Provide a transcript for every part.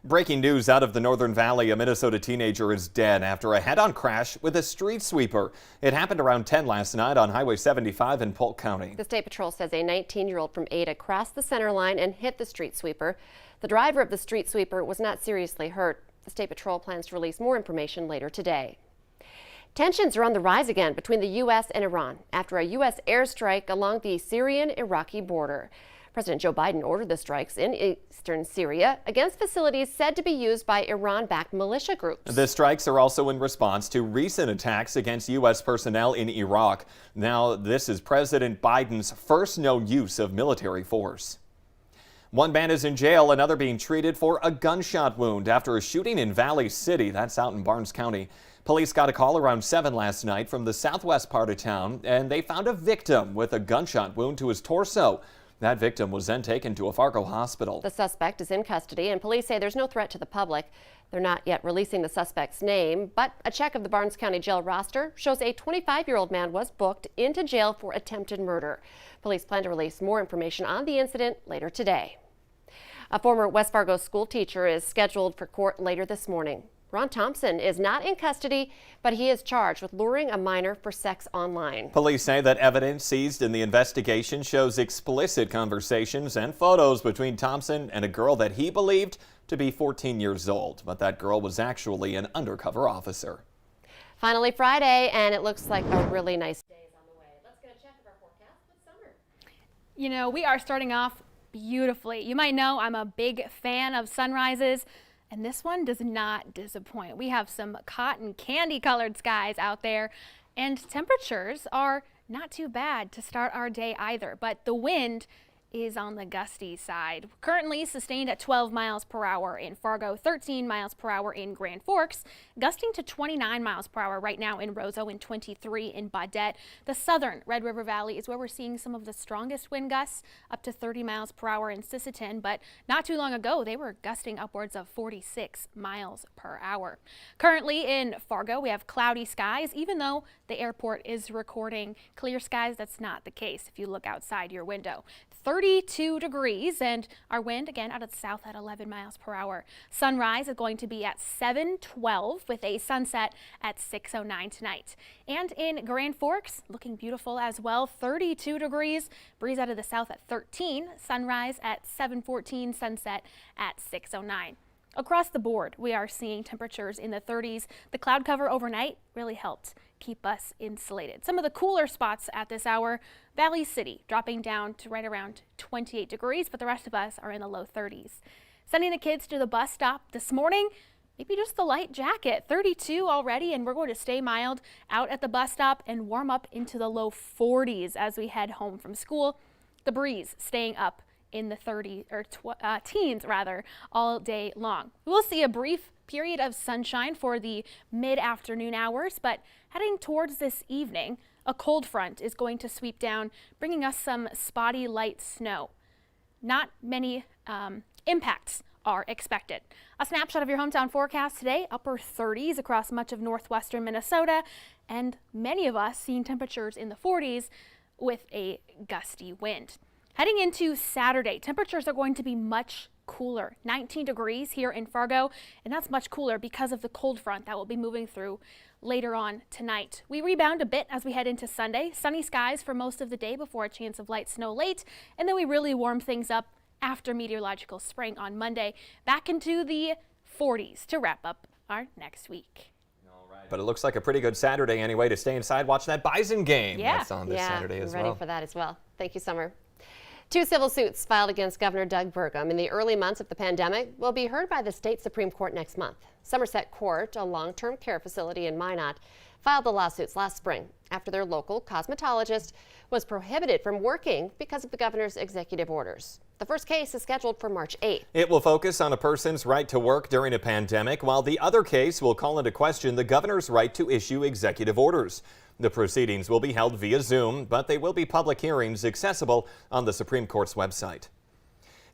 Breaking news out of the Northern Valley. A Minnesota teenager is dead after a head-on crash with a street sweeper. It happened around 10 last night on Highway 75 in Polk County. The State Patrol says a 19-year-old from Ada crossed the center line and hit the street sweeper. The driver of the street sweeper was not seriously hurt. The State Patrol plans to release more information later today. Tensions are on the rise again between the U.S. and Iran after a U.S. airstrike along the Syrian-Iraqi border. President Joe Biden ordered the strikes in eastern Syria against facilities said to be used by Iran-backed militia groups. The strikes are also in response to recent attacks against U.S. personnel in Iraq. Now, this is President Biden's first known use of military force. One man is in jail, another being treated for a gunshot wound after a shooting in Valley City. That's out in Barnes County. Police got a call around 7 last night from the southwest part of town, and they found a victim with a gunshot wound to his torso. That victim was then taken to a Fargo hospital. The suspect is in custody, and police say there's no threat to the public. They're not yet releasing the suspect's name, but a check of the Barnes County jail roster shows a 25-year-old man was booked into jail for attempted murder. Police plan to release more information on the incident later today. A former West Fargo school teacher is scheduled for court later this morning. Ron Thompson is not in custody, but he is charged with luring a minor for sex online. Police say that evidence seized in the investigation shows explicit conversations and photos between Thompson and a girl that he believed to be 14 years old, but that girl was actually an undercover officer. Finally Friday, and it looks like a really nice day is on the way. Let's get a check of our forecast with Summer. You know, we are starting off beautifully. You might know I'm a big fan of sunrises, and this one does not disappoint. We have some cotton candy colored skies out there, and temperatures are not too bad to start our day either, but the wind is on the gusty side. Currently sustained at 12 miles per hour in Fargo, 13 miles per hour in Grand Forks, gusting to 29 miles per hour right now in Roseau and 23 in Baudette. The southern Red River Valley is where we're seeing some of the strongest wind gusts, up to 30 miles per hour in Sisseton, but not too long ago they were gusting upwards of 46 miles per hour. Currently in Fargo we have cloudy skies, even though the airport is recording clear skies. That's not the case if you look outside your window. 32 degrees, and our wind again out of the south at 11 miles per hour. Sunrise is going to be at 7:12 with a sunset at 6:09 tonight. And in Grand Forks, looking beautiful as well, 32 degrees, breeze out of the south at 13, sunrise at 7:14, sunset at 6:09. Across the board, we are seeing temperatures in the 30s. The cloud cover overnight really helped keep us insulated. Some of the cooler spots at this hour, Valley City dropping down to right around 28 degrees, but the rest of us are in the low 30s. Sending the kids to the bus stop this morning, maybe just the light jacket, 32 already, and we're going to stay mild out at the bus stop and warm up into the low 40s as we head home from school. The breeze staying up in the 30s or teens rather all day long. We'll see a brief period of sunshine for the mid-afternoon hours, but heading towards this evening, a cold front is going to sweep down, bringing us some spotty light snow. Not many impacts are expected. A snapshot of your hometown forecast today, upper 30s across much of northwestern Minnesota, and many of us seeing temperatures in the 40s with a gusty wind. Heading into Saturday, temperatures are going to be much cooler, 19 degrees here in Fargo, and that's much cooler because of the cold front that will be moving through later on tonight. We rebound a bit as we head into Sunday. Sunny skies for most of the day before a chance of light snow late, and then we really warm things up after meteorological spring on Monday, back into the 40s to wrap up our next week. But it looks like a pretty good Saturday anyway to stay inside, watch that Bison game. Yeah. That's on this Saturday as well. Ready for that as well. Thank you, Summer. 2 civil suits filed against Governor Doug Burgum in the early months of the pandemic will be heard by the state Supreme Court next month. Somerset Court, a long-term care facility in Minot, filed the lawsuits last spring after their local cosmetologist was prohibited from working because of the governor's executive orders. The first case is scheduled for March 8th. It will focus on a person's right to work during a pandemic, while the other case will call into question the governor's right to issue executive orders. The proceedings will be held via Zoom, but they will be public hearings accessible on the Supreme Court's website.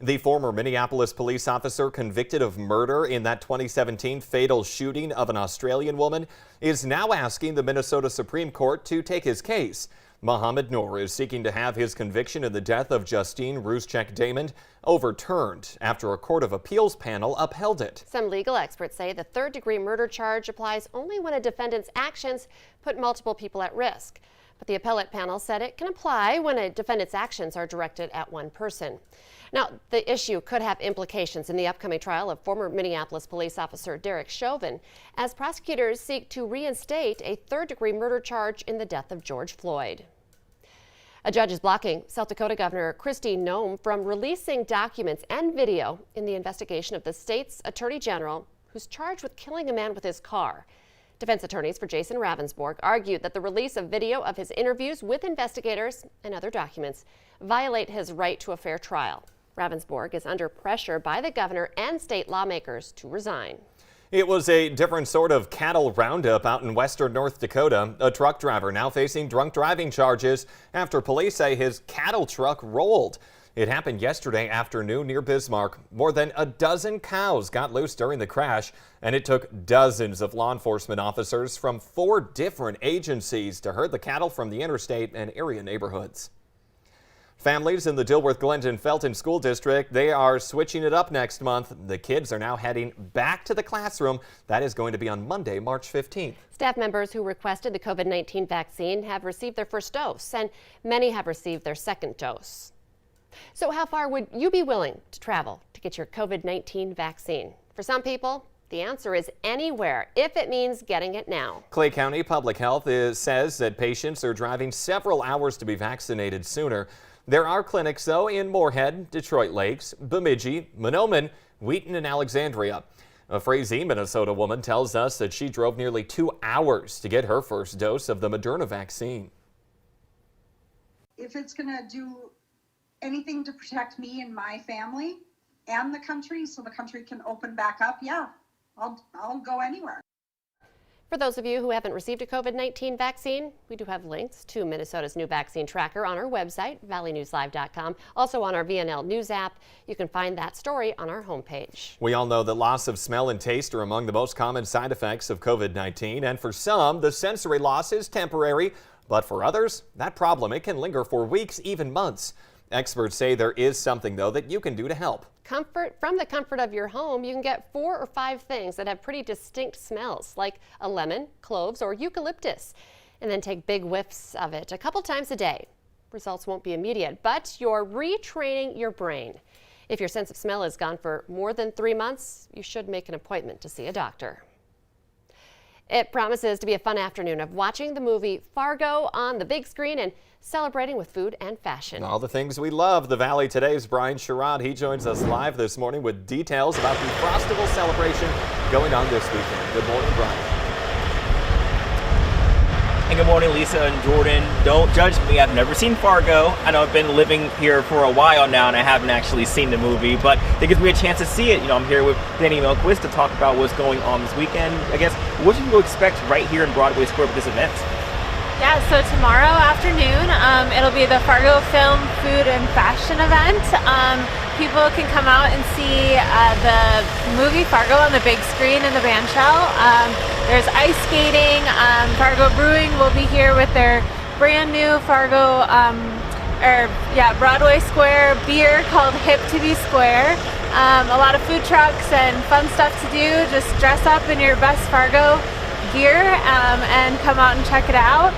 The former Minneapolis police officer convicted of murder in that 2017 fatal shooting of an Australian woman is now asking the Minnesota Supreme Court to take his case. Mohammed Noor is seeking to have his conviction in the death of Justine Ruszczyk-Damond overturned after a Court of Appeals panel upheld it. Some legal experts say the third-degree murder charge applies only when a defendant's actions put multiple people at risk. But the appellate panel said it can apply when a defendant's actions are directed at one person. Now, the issue could have implications in the upcoming trial of former Minneapolis police officer Derek Chauvin, as prosecutors seek to reinstate a third-degree murder charge in the death of George Floyd. A judge is blocking South Dakota Governor Kristi Noem from releasing documents and video in the investigation of the state's attorney general, who's charged with killing a man with his car. Defense attorneys for Jason Ravensborg argued that the release of video of his interviews with investigators and other documents violate his right to a fair trial. Ravensborg is under pressure by the governor and state lawmakers to resign. It was a different sort of cattle roundup out in western North Dakota. A truck driver now facing drunk driving charges after police say his cattle truck rolled. It happened yesterday afternoon near Bismarck. More than a dozen cows got loose during the crash, and it took dozens of law enforcement officers from 4 different agencies to herd the cattle from the interstate and area neighborhoods. Families in the Dilworth-Glendon-Felton School District, they are switching it up next month. The kids are now heading back to the classroom. That is going to be on Monday, March 15th. Staff members who requested the COVID-19 vaccine have received their first dose, and many have received their second dose. So how far would you be willing to travel to get your COVID-19 vaccine? For some people, the answer is anywhere, if it means getting it now. Clay County Public Health says that patients are driving several hours to be vaccinated sooner. There are clinics, though, in Moorhead, Detroit Lakes, Bemidji, Mahnomen, Wheaton, and Alexandria. A Frazee, Minnesota woman tells us that she drove nearly 2 hours to get her first dose of the Moderna vaccine. If it's going to do anything to protect me and my family and the country so the country can open back up, yeah, I'll go anywhere. For those of you who haven't received a COVID-19 vaccine, we do have links to Minnesota's new vaccine tracker on our website, valleynewslive.com. Also on our VNL News app. You can find that story on our homepage. We all know that loss of smell and taste are among the most common side effects of COVID-19, and for some, the sensory loss is temporary, but for others, that problem, it can linger for weeks, even months. Experts say there is something, though, that you can do to help. From the comfort of your home, you can get 4 or 5 things that have pretty distinct smells, like a lemon, cloves, or eucalyptus, and then take big whiffs of it a couple times a day. Results won't be immediate, but you're retraining your brain. If your sense of smell is gone for more than 3 months, you should make an appointment to see a doctor. It promises to be a fun afternoon of watching the movie Fargo on the big screen and celebrating with food and fashion. All the things we love. The Valley Today's Brian Sherrod. He joins us live this morning with details about the Frostival celebration going on this weekend. Good morning, Brian. And good morning, Lisa and Jordan. Don't judge me. I've never seen Fargo. I know I've been living here for a while now, and I haven't actually seen the movie, but it gives me a chance to see it. You know, I'm here with Danny Melquist to talk about what's going on this weekend. I guess, what should you expect right here in Broadway Square with this event? Yeah, so tomorrow afternoon, it'll be the Fargo Film, Food, and Fashion event. People can come out and see the movie Fargo on the big screen in the bandshell. There's ice skating. Fargo Brewing will be here with their brand new Fargo, Broadway Square beer called Hip to Be Square. A lot of food trucks and fun stuff to do. Just dress up in your best Fargo gear and come out and check it out.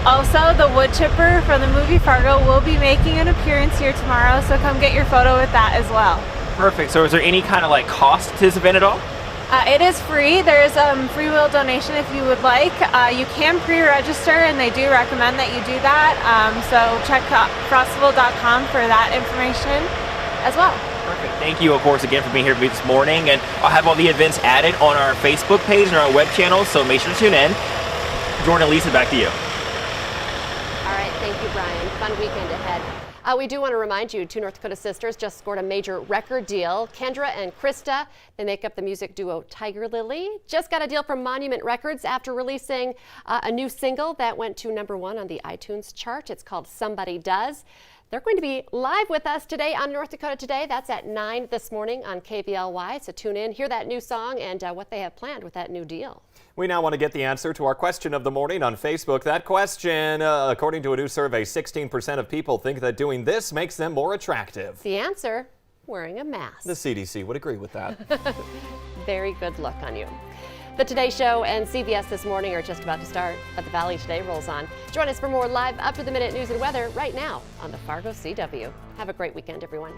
Also, the wood chipper from the movie Fargo will be making an appearance here tomorrow, so come get your photo with that as well. Perfect. So is there any kind of cost to this event at all? It is free. There's free will donation if you would like. You can pre-register, and they do recommend that you do that. So check frostival.com for that information as well. Perfect. Thank you, of course, again for being here with me this morning. And I'll have all the events added on our Facebook page and our web channel, so make sure to tune in. Jordan and Lisa, back to you. All right, thank you, Brian. Fun weekend ahead. We do want to remind you, 2 North Dakota sisters just scored a major record deal. Kendra and Krista, they make up the music duo Tiger Lily, just got a deal from Monument Records after releasing a new single that went to #1 on the iTunes chart. It's called Somebody Does. They're going to be live with us today on North Dakota Today. That's at 9 this morning on KVLY. So tune in, hear that new song, and what they have planned with that new deal. We now want to get the answer to our question of the morning on Facebook. That question, according to a new survey, 16% of people think that doing this makes them more attractive. The answer, wearing a mask. The CDC would agree with that. Very good look on you. The Today Show and CBS This Morning are just about to start, but the Valley Today rolls on. Join us for more live up-to-the-minute news and weather right now on the Fargo CW. Have a great weekend, everyone.